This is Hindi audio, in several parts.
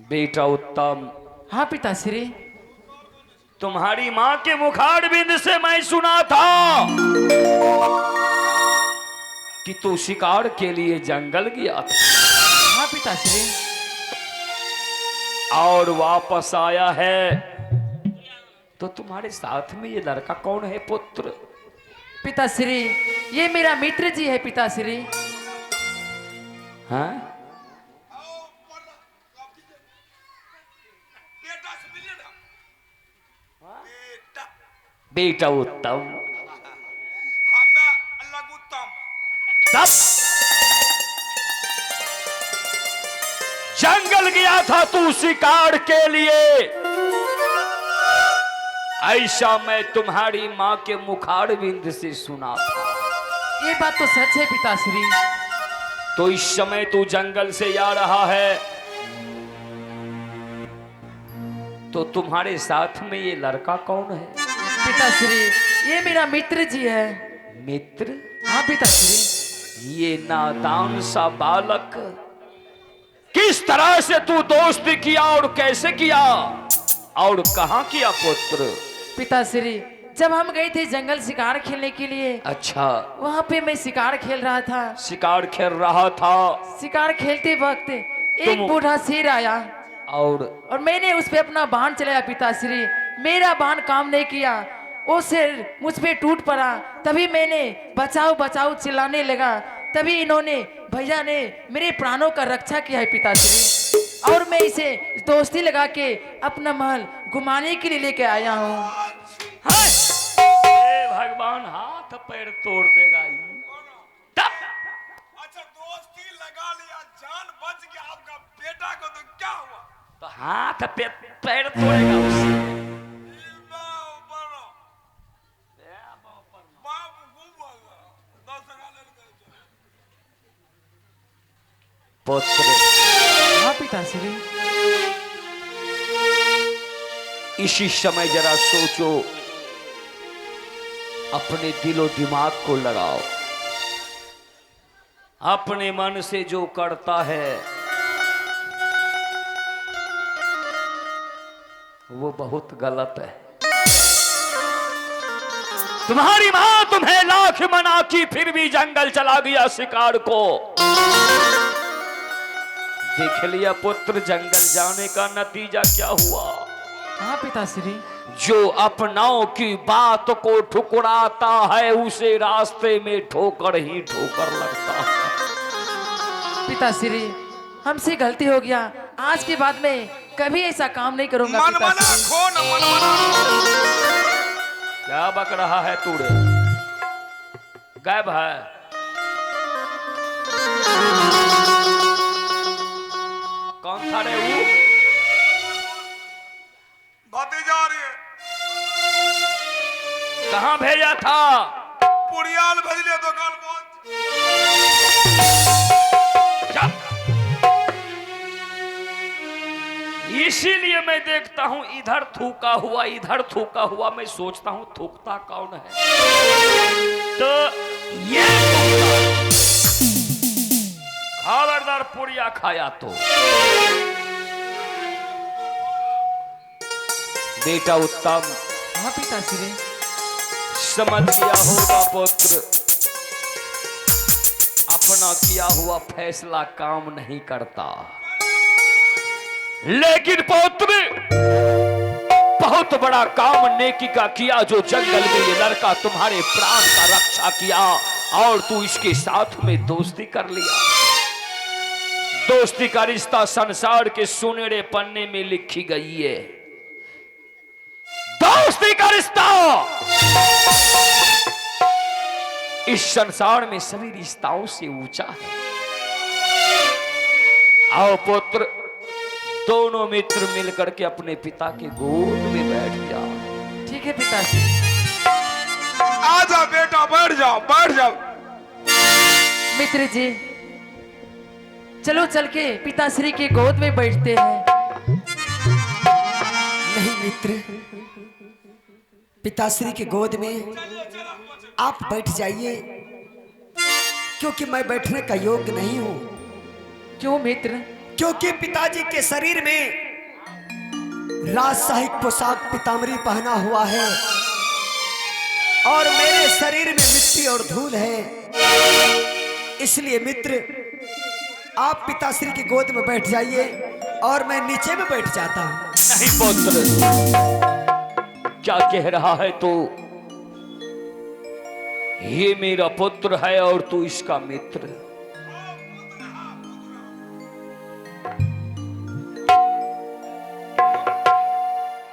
बेटा उत्तम, हाँ पिताश्री। तुम्हारी माँ के मुखार बिंद से मैं सुना था कि तू शिकार के लिए जंगल गया था हाँ पिताश्री। और वापस आया है। तो तुम्हारे साथ में ये लड़का कौन है पुत्र? पिताश्री, ये मेरा मित्र जी है पिताश्री। हाँ? बेटा उत्तम, तब जंगल गया था तू शिकार के लिए, ऐसा मैं तुम्हारी माँ के मुखार बिंद से सुना था। ये बात तो सच है पिताश्री। तो इस समय तू जंगल से आ रहा है, तो तुम्हारे साथ में ये लड़का कौन है? पिताश्री, ये मेरा मित्र जी है। मित्र? हाँ पिताश्री। ये नादान सा बालक, किस तरह से तू दोस्ती किया और कैसे किया और कहां किया पुत्र? पिताश्री, जब हम गए थे जंगल शिकार खेलने के लिए, अच्छा, वहाँ पे मैं शिकार खेल रहा था। शिकार खेल रहा था। शिकार खेलते वक्त एक तुम- बूढ़ा शेर आया और मैंने उस पे अपना बाण चलाया पिताश्री। मेरा बाण काम नहीं किया, वो शेर मुझ पे टूट पड़ा। तभी मैंने बचाओ बचाओ चिल्लाने लगा, तभी इन्होंने भैया ने मेरे प्राणों का रक्षा किया है पिताश्री। और मैं इसे दोस्ती लगा के अपना महल घुमाने के लिए लेके आया हूँ। हाय! हे भगवान, हाथ पैर तोड़ देगा ये। अच्छा, दोस्ती लगा लिया, जान बच गया आपका बेटा को, तो क्या हुआ? तो हाथ पे पैर तोड़ेगा उससे। पुत्र, हाँ पिताश्री। इसी समय जरा सोचो, अपने दिलो दिमाग को लगाओ। अपने मन से जो करता है वो बहुत गलत है। तुम्हारी मां तुम्हें लाख मना की, फिर भी जंगल चला गया शिकार को। देख लिया पुत्र, जंगल जाने का नतीजा क्या हुआ? हाँ पिताश्री। जो अपनों की बात को ठुकराता है उसे रास्ते में ठोकर ही ठोकर लगता है। पिताश्री, हमसे गलती हो गया, आज के बाद में कभी ऐसा काम नहीं करूंगा मन मना पिताश्री। खो न मन मना। क्या बक रहा है तू रे? गायब है। कौन था रे वो? भतीजा रही है, कहाँ भेजा था? पुरियाल भेजले दुकान पहुंच। चुप! इसीलिए मैं देखता हूं इधर थूका हुआ, इधर थूका हुआ, मैं सोचता हूं थूकता कौन है। तो ये खबरदार पुड़िया खाया तो। बेटा उत्तम, हाँ पिताश्री। समझ गया होगा पुत्र, अपना किया हुआ फैसला काम नहीं करता। लेकिन पुत्र, बहुत बड़ा काम नेकी का किया, जो जंगल में ये लड़का तुम्हारे प्राण का रक्षा किया और तू इसके साथ में दोस्ती कर लिया। दोस्ती का रिश्ता संसार के सुनहरे पन्ने में लिखी गई है। दोस्ती का रिश्ता इस संसार में सभी रिश्ताओं से ऊंचा है। आओ पुत्र, दोनों मित्र मिलकर के अपने पिता के गोद में बैठ जाओ। ठीक है पिताश्री। आजा बेटा, बैठ जाओ बैठ जाओ। मित्र जी, चलो चल के पिताश्री के गोद में बैठते हैं। नहीं मित्र, पिताश्री के गोद में आप बैठ जाइए, क्योंकि मैं बैठने का योग्य नहीं हूँ। क्यों मित्र? क्योंकि पिताजी के शरीर में राजशाही पोशाक पीताम्बरी पहना हुआ है और मेरे शरीर में मिट्टी और धूल है। इसलिए मित्र, आप पिताश्री की गोद में बैठ जाइए और मैं नीचे में बैठ जाता हूँ। नहीं पुत्र, क्या कह रहा है तू? ये मेरा पुत्र है और तू इसका मित्र।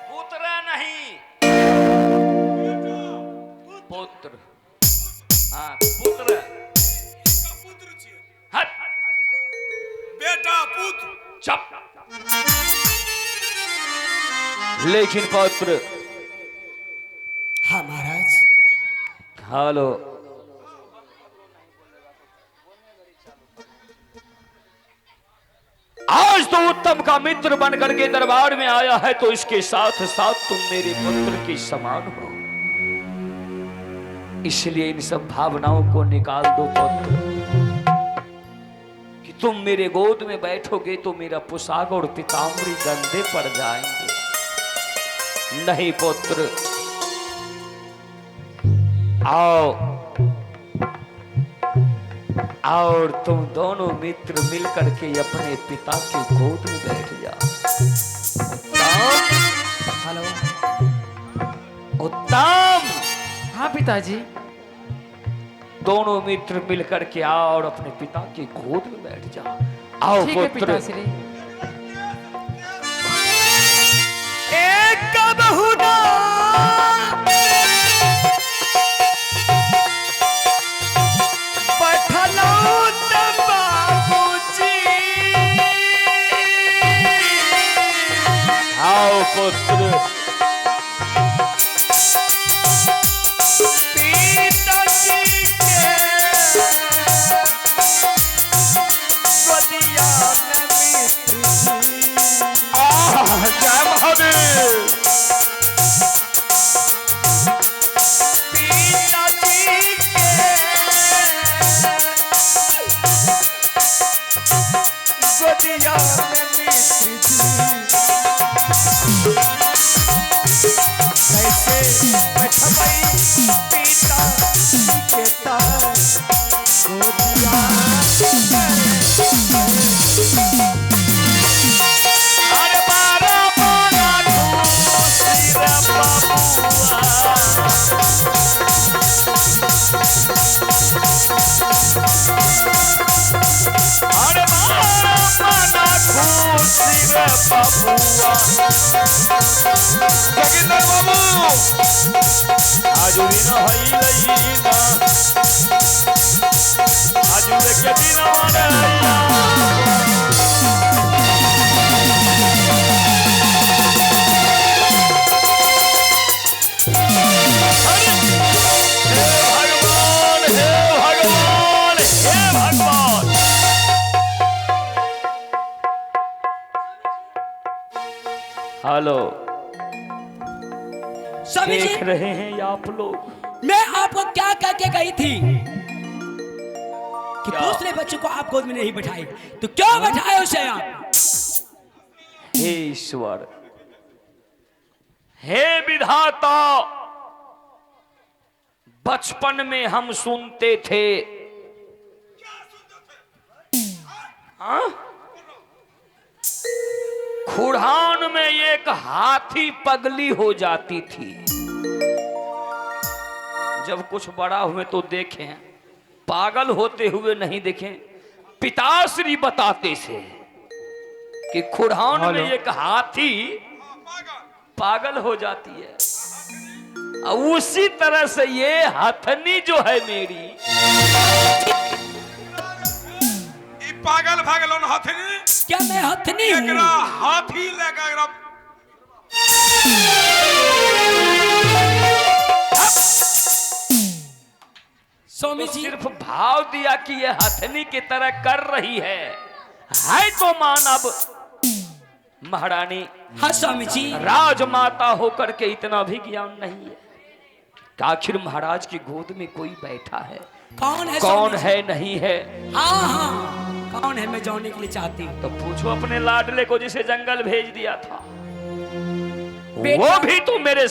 पुत्र नहीं, पुत्र। हाँ पुत्र। इसका पुत्र छियै। हट। बेटा पुत्र। चुप। लेकिन पुत्र। हाँ महाराज। हेलो, आज तो उत्तम का मित्र बनकर के दरबार में आया है, तो इसके साथ साथ तुम मेरे पुत्र के समान हो। इसलिए इन सब भावनाओं को निकाल दो पुत्र, कि तुम मेरे गोद में बैठोगे तो मेरा पोशाक और पीताम्बरी गंदे पड़ जाएंगे। नहीं पुत्र, आओ और तुम दोनों मित्र मिलकर के अपने पिता के गोद में बैठ जाओ। हेलो। उत्तम, हाँ पिताजी। दोनों मित्र मिलकर के आओ और अपने पिता के गोद में बैठ जाओ। आओ ठीक है पुत्र। पिताश्री। एक बहुना आओ पुत्र। जय महादेव। जोगिंदर बाबू आजू भी न होई लईना, आजू के दिन मानैया। हेलो, स्वामी जी, देख रहे हैं आप लोग? मैं आपको क्या कह के गई थी कि क्या? दूसरे बच्चों को आप गोद में नहीं बैठाए, तो क्यों बैठाए उसे आप? हे ईश्वर, हे विधाता, बचपन में हम सुनते थे। हाँ? खुड़ान में एक हाथी पगली हो जाती थी। जब कुछ बड़ा हुए तो देखें, पागल होते हुए नहीं देखें। पिताश्री बताते थे कि खुड़ान में एक हाथी पागल हो जाती है। और उसी तरह से ये हथनी जो है मेरी, पागल भागल हथनी। क्या मैं हथनी हूँ? एकरा हाथी लगा एकरा। स्वामी तो जी, सिर्फ भाव दिया कि ये हथनी की तरह कर रही है तो मानव महारानी, हाँ स्वामी जी, राजमाता होकर के इतना भी ज्ञान नहीं है कि आखिर महाराज की गोद में कोई बैठा है, कौन है? कौन स्वामी जी? है नहीं है। हाँ हाँ, कौन है मैं जानने के लिए चाहती हूँ। तो पूछो अपने लाडले को जिसे जंगल भेज दिया था। बेटा- वो भी तो मेरे